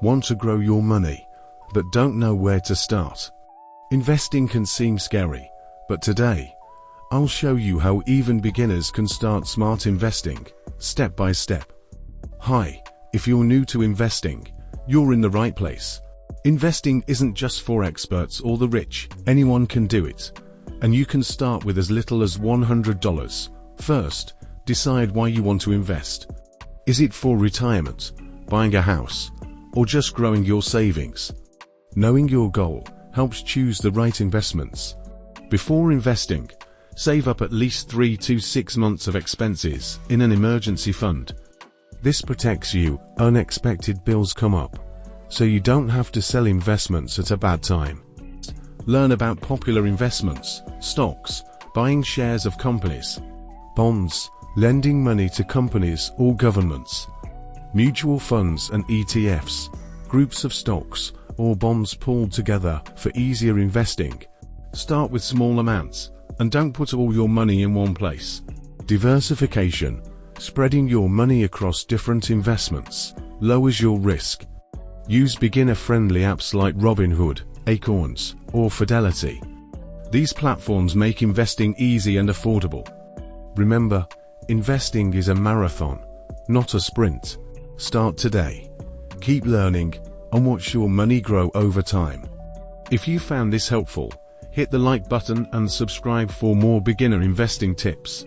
Want to grow your money, but don't know where to start? Investing can seem scary, but today, I'll show you how even beginners can start smart investing, step by step. Hi, if you're new to investing, you're in the right place. Investing isn't just for experts or the rich, anyone can do it. And you can start with as little as $100. First, decide why you want to invest. Is it for retirement, buying a house, or just growing your savings? Knowing your goal helps choose the right investments. Before investing, save up at least 3 to 6 months of expenses in an emergency fund. This protects you, unexpected bills come up, so you don't have to sell investments at a bad time. Learn about popular investments, stocks, buying shares of companies, bonds, lending money to companies or governments, mutual funds and ETFs, groups of stocks or bonds pooled together for easier investing. Start with small amounts, and don't put all your money in one place. Diversification, spreading your money across different investments, lowers your risk. Use beginner-friendly apps like Robinhood, Acorns, or Fidelity. These platforms make investing easy and affordable. Remember, investing is a marathon, not a sprint. Start today. Keep learning, and watch your money grow over time. If you found this helpful, hit the like button and subscribe for more beginner investing tips.